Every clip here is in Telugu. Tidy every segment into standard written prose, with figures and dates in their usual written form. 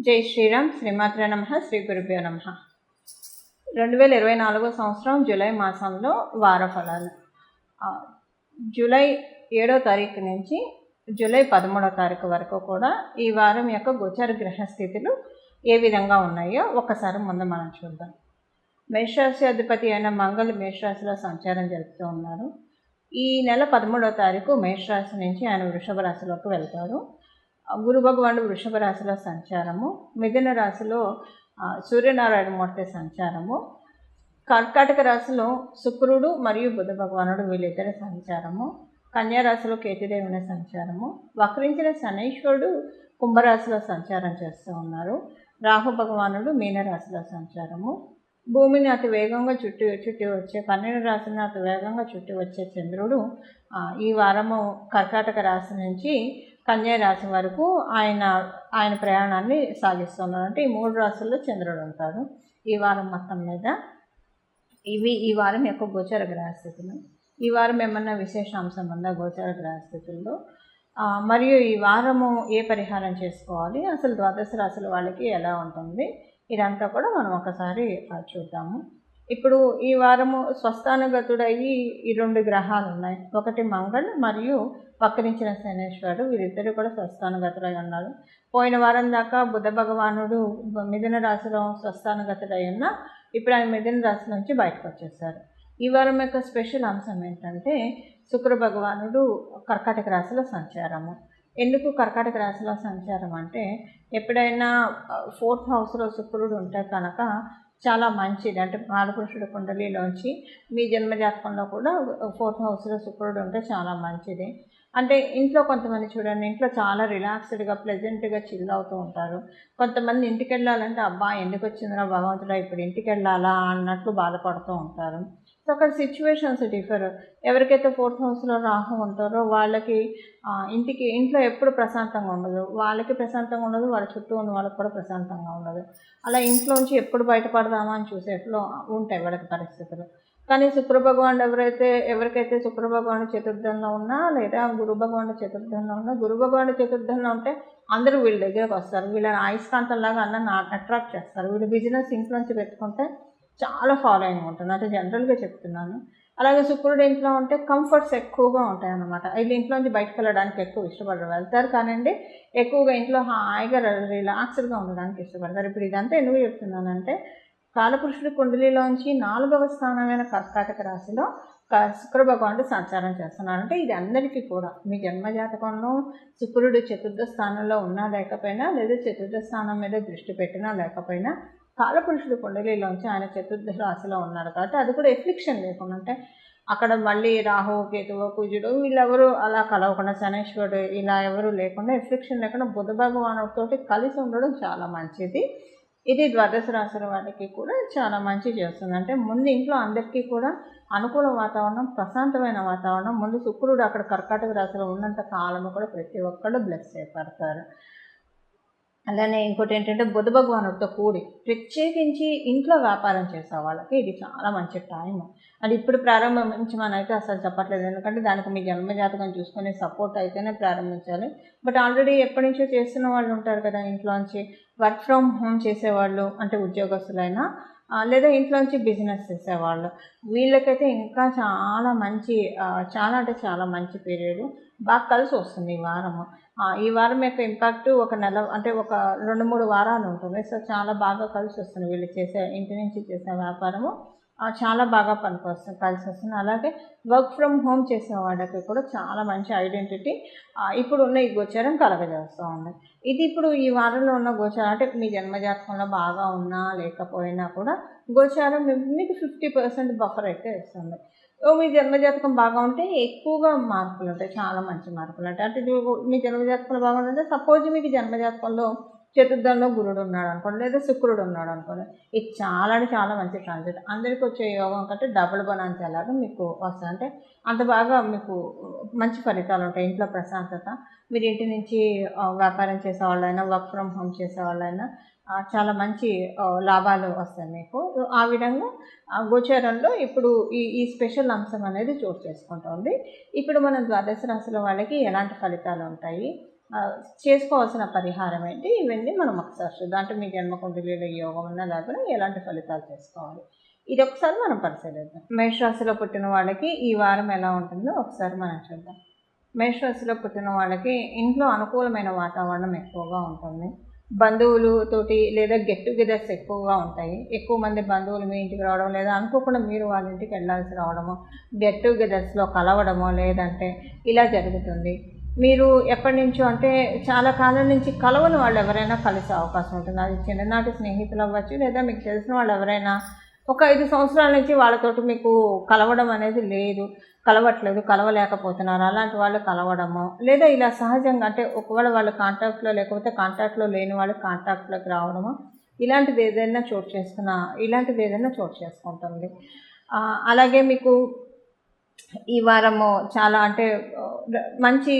జై శ్రీరామ్. శ్రీమాత్రే నమః. శ్రీ గురుభ్యో నమః. 2024 సంవత్సరం జూలై మాసంలో వార ఫలాలు. జూలై 7వ తారీఖు నుంచి జూలై 13వ తారీఖు వరకు కూడా ఈ వారం యొక్క గోచర గ్రహ స్థితులు ఏ విధంగా ఉన్నాయో ఒకసారి ముందు మనం చూద్దాం. మేషరాశి అధిపతి అయిన మంగళ మేషరాశిలో సంచారం జరుపుతూ ఉన్నారు. ఈ నెల 13వ తారీఖు మేషరాశి నుంచి ఆయన వృషభ రాశిలోకి వెళ్తారు. గురు భగవానుడు వృషభ రాశిలో సంచారము, మిథున రాశిలో సూర్యనారాయణ మూర్తి సంచారము, కర్కాటక రాశిలో శుక్రుడు మరియు బుధ భగవానుడు వీళ్ళిద్దరి సంచారము, కన్యా రాశిలో కేతుదేవుని సంచారము, వక్రించిన శనీశ్వరుడు కుంభరాశిలో సంచారం చేస్తూ ఉన్నారు. రాహు భగవానుడు మీనరాశిలో సంచారము, భూమిని అతి వేగంగా చుట్టి వచ్చే 12 రాశిని అతి వేగంగా చుట్టి వచ్చే చంద్రుడు ఈ వారము కర్కాటక రాశి నుంచి కన్యా రాశి వరకు ఆయన ప్రయాణాన్ని సాగిస్తున్నారు. అంటే ఈ 3 రాశుల్లో చంద్రుడు ఉంటాడు ఈ వారం మొత్తం మీద. ఇవి ఈ వారం యొక్క గోచర గ్రహస్థితులు. ఈ వారం ఏమన్నా విశేషాంశం ఉందా గోచర గ్రహస్థితుల్లో? మరియు ఈ వారము ఏ పరిహారం చేసుకోవాలి, అసలు ద్వాదశ రాశుల వాళ్ళకి ఎలా ఉంటుంది, ఇదంతా కూడా మనం ఒకసారి చూద్దాము. ఇప్పుడు ఈ వారము స్వస్థానగతుడయ్యి ఈ 2 గ్రహాలు ఉన్నాయి. ఒకటి మంగళ్ మరియు వక్రించిన శనేశ్వరుడు, వీరిద్దరు కూడా స్వస్థానగతుడై ఉన్నారు. పోయిన వారం దాకా బుధ భగవానుడు మిథున రాశిలో స్వస్థానగతుడై ఉన్న ఇప్పుడు ఆయన మిథున రాశి నుంచి బయటకు వచ్చేసారు. ఈ వారం యొక్క స్పెషల్ అంశం ఏంటంటే శుక్ర భగవానుడు కర్కాటక రాశిలో సంచారము. ఎందుకు కర్కాటక రాశిలో సంచారం అంటే ఎప్పుడైనా 4th హౌస్లో శుక్రుడు ఉంటే కనుక చాలా మంచిది. అంటే కాలపురుషుడు కుండలిలోంచి మీ జన్మజాతకంలో కూడా 4th హౌస్లో శుక్రుడు ఉంటే చాలా మంచిది. అంటే ఇంట్లో కొంతమంది చూడండి, ఇంట్లో చాలా రిలాక్స్డ్గా ప్లెజెంట్గా చిల్ అవుతూ ఉంటారు. కొంతమంది ఇంటికి వెళ్ళాలంటే అబ్బా ఎందుకు వచ్చిందిరా భగవంతుడా ఇప్పుడు ఇంటికి వెళ్ళాలా అన్నట్లు బాధపడుతూ ఉంటారు. సో అక్కడ సిచ్యువేషన్స్ డిఫర్. ఎవరికైతే 4th హౌస్లో రాహు ఉంటారో వాళ్ళకి ఇంట్లో ఎప్పుడు ప్రశాంతంగా ఉండదు, వాళ్ళకి ప్రశాంతంగా ఉండదు, వాళ్ళ చుట్టూ ఉన్న వాళ్ళకి కూడా ప్రశాంతంగా ఉండదు. అలా ఇంట్లోంచి ఎప్పుడు బయటపడదామా అని చూసేట్లో ఉంటాయి వాళ్ళకి పరిస్థితులు. కానీ శుక్ర భగవానుడు ఎవరికైతే శుక్ర భగవానుడు చతుర్థంలో ఉన్నా లేదా గురు భగవానుడు చతుర్థంలో ఉన్నా, గురు భగవానుడు చతుర్థంలో ఉంటే అందరూ వీళ్ళ దగ్గరకు వస్తారు. వీళ్ళని అయస్కాంతంలాగా అందరిని అట్రాక్ట్ చేస్తారు. వీళ్ళు బిజినెస్ ఇంట్లోంచి పెట్టుకుంటే చాలా ఫాలోయింగ్ ఉంటుంది, అంటే జనరల్గా చెప్తున్నాను. అలాగే శుక్రుడు ఇంట్లో ఉంటే కంఫర్ట్స్ ఎక్కువగా ఉంటాయి అన్నమాట. వీళ్ళు ఇంట్లోంచి బయటకు వెళ్ళడానికి ఎక్కువ ఇష్టపడరు. వెళ్తారు కానివ్వండి, ఎక్కువగా ఇంట్లో హాయిగా రిలాక్స్డ్గా ఉండడానికి ఇష్టపడతారు. ఇప్పుడు ఇదంతా ఎందుకు చెప్తున్నానంటే కాలపురుషుడి కుండలిలోంచి 4వ స్థానమైన కర్కాటక రాశిలో శుక్ర భగవానుడు సంచారం చేస్తున్నారు. అంటే ఇది అందరికీ కూడా మీ జన్మజాతకంలో శుక్రుడు చతుర్థ స్థానంలో ఉన్నా లేకపోయినా, లేదా చతుర్థ స్థానం మీద దృష్టి పెట్టినా లేకపోయినా, కాలపురుషుడు కుండలిలోంచి ఆయన చతుర్థ రాశిలో ఉన్నారు కాబట్టి అది కూడా ఎఫ్లిక్షన్ లేకుండా, అంటే అక్కడ మళ్ళీ రాహు కేతువు కుజుడు వీళ్ళెవరు అలా కలవకుండా, శనేశ్వరుడు ఇలా ఎవరు లేకుండా, ఎఫ్లిక్షన్ లేకుండా బుధ భగవానుడితోటి కలిసి ఉండడం చాలా మంచిది. ఇది ద్వాదశ రాశుల వాళ్ళకి కూడా చాలా మంచి చేస్తుంది. అంటే ముందు ఇంట్లో అందరికీ కూడా అనుకూల వాతావరణం, ప్రశాంతమైన వాతావరణం. ముందు శుక్రుడు అక్కడ కర్కాటక రాశిలో ఉన్నంత కాలము కూడా ప్రతి ఒక్కళ్ళు బ్లెస్ చేయబడతారు. అలానే ఇంకోటి ఏంటంటే బుధ భగవానుడితో కూడి ప్రత్యేకించి ఇంట్లో వ్యాపారం చేసే వాళ్ళకి ఇది చాలా మంచి టైం. అది ఇప్పుడు ప్రారంభించమని అసలు చెప్పట్లేదు, ఎందుకంటే దానికి మీ జన్మజాతకం చూసుకునే సపోర్ట్ అయితేనే ప్రారంభించాలి. బట్ ఆల్రెడీ ఎప్పటి నుంచో చేస్తున్న వాళ్ళు ఉంటారు కదా, ఇంట్లోంచి వర్క్ ఫ్రమ్ హోమ్ చేసేవాళ్ళు, అంటే ఉద్యోగస్తులైనా లేదా ఇంట్లోంచి బిజినెస్ చేసేవాళ్ళు, వీళ్ళకైతే ఇంకా చాలా మంచి చాలా అంటే చాలా మంచి పీరియడ్, బాగా కలిసి వస్తుంది ఈ వారము. ఈ వారం యొక్క ఇంపాక్ట్ ఒక నెల అంటే ఒక 2-3 వారాలు ఉంటుంది. సో చాలా బాగా కలిసి వస్తుంది. వీళ్ళు చేసే ఇంటి నుంచి చేసే వ్యాపారము చాలా బాగా కలిసి వస్తుంది. అలాగే వర్క్ ఫ్రమ్ హోమ్ చేసే వాళ్ళకి కూడా చాలా మంచి ఐడెంటిటీ ఇప్పుడు ఉన్న ఈ గోచారం కలగజేస్తూ ఉంది. ఇది ఇప్పుడు ఈ వారంలో ఉన్న గోచారం, అంటే మీ జన్మజాతకంలో బాగా ఉన్నా లేకపోయినా కూడా గోచారం మీకు 50% బఫర్ అయితే ఇస్తుంది. మీ జన్మజాతకం బాగా ఉంటే ఎక్కువగా మార్పులు ఉంటాయి, చాలా మంచి మార్పులు ఉంటాయి. అంటే మీ జన్మజాతకంలో బాగుంటుంటే సపోజ్ మీకు జన్మజాతకంలో చతుర్థంలో గురుడు ఉన్నాడు అనుకోండి, లేదా శుక్రుడు ఉన్నాడు అనుకోండి, ఇది చాలా అంటే చాలా మంచి ట్రాన్సిట్. అందరికీ వచ్చే యోగం కంటే డబుల్ బనాన్స్ ఎలాగో మీకు వస్తుంది. అంటే అంత బాగా మీకు మంచి ఫలితాలు ఉంటాయి. ఇంట్లో ప్రశాంతత, మీరు ఇంటి నుంచి వ్యాపారం చేసేవాళ్ళైనా వర్క్ ఫ్రమ్ హోమ్ చేసేవాళ్ళైనా చాలా మంచి లాభాలు వస్తాయి మీకు. ఆ విధంగా గోచారంలో ఇప్పుడు ఈ స్పెషల్ అంశం అనేది చోటు చేసుకుంటుంది. ఇప్పుడు మనం ద్వాదశ రాశుల వాళ్ళకి ఎలాంటి ఫలితాలు ఉంటాయి, చేసుకోవాల్సిన పరిహారం ఏంటి, ఇవన్నీ మనం ఒకసారి చూద్దాం. అంటే మీ జన్మకుండలిలో యోగం ఉన్న లేకుండా ఎలాంటి ఫలితాలు చేసుకోవాలి, ఇది ఒకసారి మనం పరిశీలిద్దాం. మేషరాశిలో పుట్టిన వాళ్ళకి ఈ వారం ఎలా ఉంటుందో ఒకసారి మనం చూద్దాం. మేషరాశిలో పుట్టిన వాళ్ళకి ఇంట్లో అనుకూలమైన వాతావరణం ఎక్కువగా ఉంటుంది. బంధువులతోటి లేదా గెట్ టుగెదర్స్ ఎక్కువగా ఉంటాయి. ఎక్కువ మంది బంధువులు మీ ఇంటికి రావడం, లేదా అనుకోకుండా మీరు వాళ్ళ ఇంటికి వెళ్ళాల్సి రావడము, గెట్ టుగెదర్స్లో కలవడమో లేదంటే ఇలా జరుగుతుంది. మీరు ఎప్పటి నుంచో అంటే చాలా కాలం నుంచి కలవని వాళ్ళు ఎవరైనా కలిసే అవకాశం ఉంటుంది. అది చిన్ననాటి స్నేహితులు అవ్వచ్చు, లేదా మీకు తెలిసిన వాళ్ళు ఎవరైనా ఒక 5 సంవత్సరాల నుంచి వాళ్ళతోటి మీకు కలవడం అనేది లేదు, కలవలేకపోతున్నారు. అలాంటి వాళ్ళు కలవడము, లేదా ఇలా సహజంగా అంటే ఒకవేళ వాళ్ళు కాంటాక్ట్లో లేకపోతే కాంటాక్ట్లో లేని వాళ్ళు కాంటాక్ట్లోకి రావడము, ఇలాంటిది ఏదైనా చోటు చేసుకుంటుంది. అలాగే మీకు ఈ వారము చాలా అంటే మంచి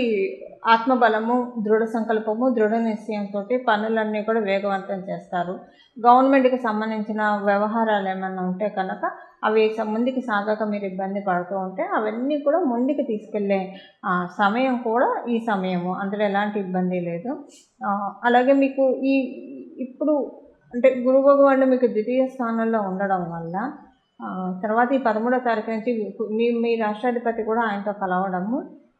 ఆత్మబలము, దృఢ సంకల్పము, దృఢ నిశ్చయంతో పనులన్నీ కూడా వేగవంతం చేస్తారు. గవర్నమెంట్కి సంబంధించిన వ్యవహారాలు ఏమైనా ఉంటే కనుక అవి ముందుకు సాగాక మీరు ఇబ్బంది పడుతూ ఉంటే అవన్నీ కూడా ముందుకు తీసుకెళ్ళే సమయం కూడా ఈ సమయము, అందులో ఎలాంటి ఇబ్బంది లేదు. అలాగే మీకు ఇప్పుడు అంటే గురు భగవానుడు మీకు ద్వితీయ స్థానంలో ఉండడం వల్ల తర్వాత ఈ 13వ తారీఖు నుంచి మీ రాష్ట్రాధిపతి కూడా ఆయనతో కలవడము,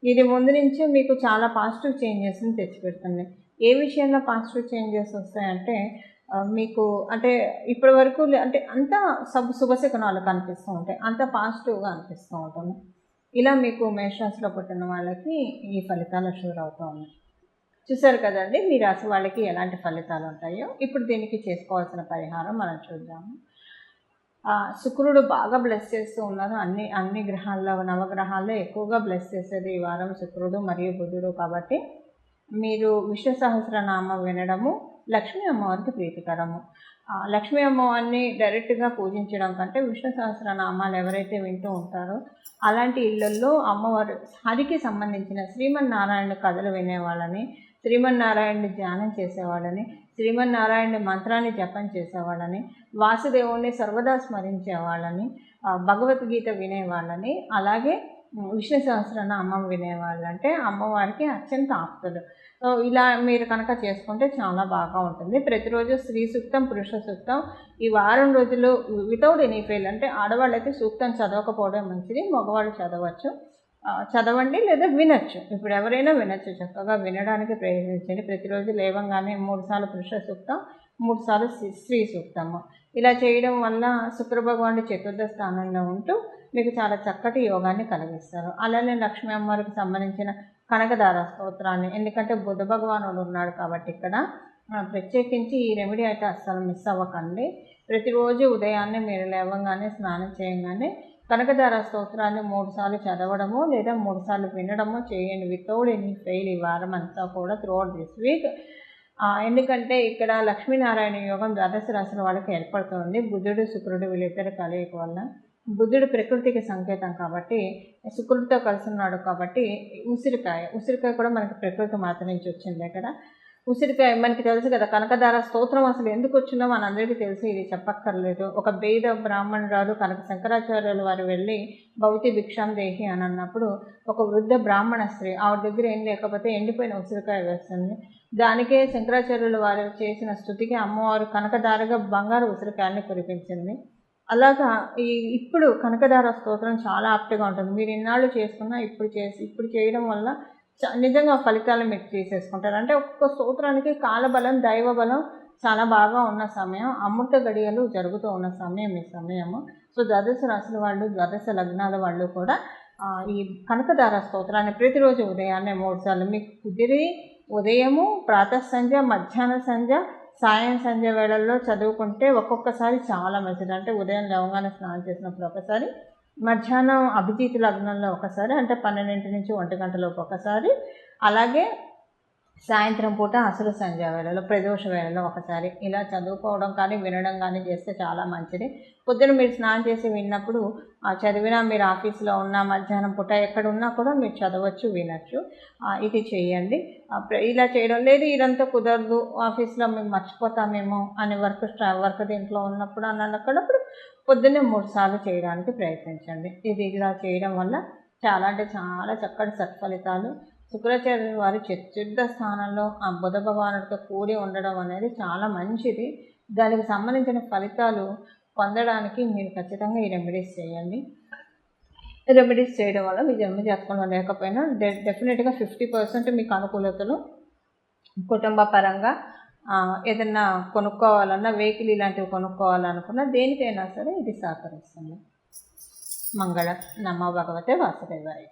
ఇది ముందు నుంచి మీకు చాలా పాజిటివ్ చేంజెస్ని తెచ్చిపెడుతుంది. ఏ విషయంలో పాజిటివ్ చేంజెస్ వస్తాయంటే మీకు అంటే ఇప్పటి వరకు అంటే అంత శుభశకునాలు కనిపిస్తూ ఉంటాయి, అంత పాజిటివ్గా అనిపిస్తూ ఉంటుంది. ఇలా మీకు మేషరాశిలో పుట్టిన వాళ్ళకి ఈ ఫలితాలు షూర్ అవుతూ ఉన్నాయి. చూసారు కదండి మీ రాశి వాళ్ళకి ఎలాంటి ఫలితాలు ఉంటాయో. ఇప్పుడు దీనికి చేసుకోవాల్సిన పరిహారం మనం చూద్దాము. శుక్రుడు బాగా బ్లెస్ చేస్తూ ఉన్నారు. అన్ని గ్రహాల్లో, నవగ్రహాల్లో ఎక్కువగా బ్లెస్ చేసేది ఈ వారం శుక్రుడు మరియు బుధుడు. కాబట్టి మీరు విష్ణు సహస్రనామం వినడము లక్ష్మీ అమ్మవారికి ప్రీతికరము. లక్ష్మీ అమ్మవారిని డైరెక్ట్గా పూజించడం కంటే విష్ణు సహస్రనామాలు ఎవరైతే వింటూ ఉంటారో అలాంటి ఇళ్లల్లో అమ్మవారు హరికి సంబంధించిన శ్రీమన్నారాయణ కథలు వినేవాళ్ళని, శ్రీమన్నారాయణని ధ్యానం చేసేవాళ్ళని, శ్రీమన్నారాయణ మంత్రాన్ని జపం చేసేవాళ్ళని, వాసుదేవుణ్ణి సర్వదా స్మరించేవాళ్ళని, భగవద్గీత వినేవాళ్ళని, అలాగే విష్ణు సహస్రనామం వినేవాళ్ళు అంటే అమ్మవారికి అత్యంత ఆప్తులు. సో ఇలా మీరు కనుక చేసుకుంటే చాలా బాగా ఉంటుంది. ప్రతిరోజు స్త్రీ సూక్తం, పురుష సూక్తం ఈ వారం రోజులు వితౌట్ ఎనీ ఫెయిల్, అంటే ఆడవాళ్ళైతే సూక్తం చదవకపోవడం మంచిది, మగవాళ్ళు చదవండి లేదా వినొచ్చు. ఇప్పుడు ఎవరైనా వినొచ్చు, చక్కగా వినడానికి ప్రయత్నించండి. ప్రతిరోజు లేవంగానే 3 సార్లు పురుష సూక్తం, 3 సార్లు స్త్రీ సూక్తము. ఇలా చేయడం వల్ల శుక్ర భగవానుడు చతుర్థ స్థానంలో ఉంటూ మీకు చాలా చక్కటి యోగాన్ని కలిగిస్తారు. అలానే లక్ష్మీ అమ్మవారికి సంబంధించిన కనకదార స్తోత్రాన్ని, ఎందుకంటే బుధ భగవానుడు ఉన్నాడు కాబట్టి ఇక్కడ ప్రత్యేకించి ఈ రెమెడీ అయితే అస్సలు మిస్ అవ్వకండి. ప్రతిరోజు ఉదయాన్నే మీరు లేవగానే స్నానం చేయగానే కనకదార స్తోత్రాన్ని 3 సార్లు చదవడము లేదా 3 సార్లు వినడము చేయండి. వితౌట్ ఎనీ ఫెయిల్ ఈ వారం అంతా కూడా త్రూఅవుట్ దిస్ వీక్. ఎందుకంటే ఇక్కడ లక్ష్మీనారాయణ యోగం ద్వాదశ రాశుల వాళ్ళకి ఏర్పడుతుంది. బుధుడు శుక్రుడు వీళ్ళిద్దరు కలయిక వల్ల. బుధుడు ప్రకృతికి సంకేతం కాబట్టి శుక్రుడితో కలిసి ఉన్నాడు కాబట్టి ఉసిరికాయ కూడా మనకి ప్రకృతి మాత నుంచి వచ్చింది. ఇక్కడ ఉసిరికాయ మనకి తెలుసు కదా, కనకదార స్తోత్రం అసలు ఎందుకు వచ్చిందో మనందరికీ తెలుసు, ఇది చెప్పక్కర్లేదు. ఒక వేద బ్రాహ్మణురాలు కనక శంకరాచార్యులు వారు వెళ్ళి భౌతి భిక్షాం దేహి అని అన్నప్పుడు ఒక వృద్ధ బ్రాహ్మణ స్త్రీ ఆవిడ దగ్గర ఏం లేకపోతే ఎండిపోయిన ఉసిరికాయ వేస్తుంది. దానికే శంకరాచార్యులు వారు చేసిన స్తుతికి అమ్మవారు కనకదారగా బంగారు ఉసిరికాయని కురిపించింది. అలాగా ఇప్పుడు కనకదార స్తోత్రం చాలా ఆప్ట్గా ఉంటుంది. మీరు ఇన్నాళ్ళు చేసుకున్నా ఇప్పుడు చేయడం వల్ల నిజంగా ఫలితాలు మీరు తీసేసుకుంటారు. అంటే ఒక్కొక్క స్తోత్రానికి కాలబలం, దైవబలం చాలా బాగా ఉన్న సమయం, అమృత గడియలు జరుగుతూ ఉన్న సమయం ఈ సమయము. సో ద్వాదశ రాశుల వాళ్ళు, ద్వాదశ లగ్నాల వాళ్ళు కూడా ఈ కనకదార స్తోత్రాన్ని ప్రతిరోజు ఉదయాన్నే 3 సార్లు మీకు కుదిరి ఉదయము, ప్రాతః సంధ్య, మధ్యాహ్న సంధ్య, సాయం సంధ్య వేళల్లో చదువుకుంటే ఒక్కొక్కసారి చాలా మంచిది. అంటే ఉదయం లేవగానే స్నానం చేసినప్పుడు ఒకసారి, మధ్యాహ్నం అభిజిత్ లగ్నంలో ఒకసారి, అంటే 12 నుంచి 1 గంటలోపు ఒకసారి, అలాగే సాయంత్రం పూట అసుర సంధ్య వేళలో, ప్రదోష వేళలో ఒకసారి ఇలా చదువుకోవడం కానీ వినడం కానీ చేస్తే చాలా మంచిది. పొద్దున మీరు స్నానం చేసి విన్నప్పుడు చదివినా, మీరు ఆఫీస్లో ఉన్నా, మధ్యాహ్నం పూట ఎక్కడ ఉన్నా కూడా మీరు చదవచ్చు, వినొచ్చు. ఇది చేయండి. ఇలా చేయడం లేదు, ఇదంతా కుదరదు, ఆఫీస్లో మేము మర్చిపోతామేమో అని వర్క్ దీంట్లో ఉన్నప్పుడు అన్నప్పుడు పొద్దున్నే 3 సార్లు చేయడానికి ప్రయత్నించండి. ఇది ఇలా చేయడం వల్ల చాలా అంటే చాలా చక్కటి సత్ఫలితాలు శుక్రాచార్యుల వారి చతుర్థ స్థానంలో ఆ బుధ భగవానుడితో కూడి ఉండడం అనేది చాలా మంచిది. దానికి సంబంధించిన ఫలితాలు పొందడానికి మీరు ఖచ్చితంగా ఈ రెమెడీస్ చేయండి. రెమెడీస్ చేయడం వల్ల మీ జన్మ జాతకంలో లేకపోయినా డెఫినెట్గా 50% మీకు అనుకూలతలు కుటుంబ పరంగా ఏదన్నా కొనుక్కోవాలన్నా వెహికల్ ఇలాంటివి కొనుక్కోవాలనుకున్నా దేనికైనా సరే ఇది సహకరిస్తుంది. మంగళం. నమో భగవతే వాసుదేవాయ.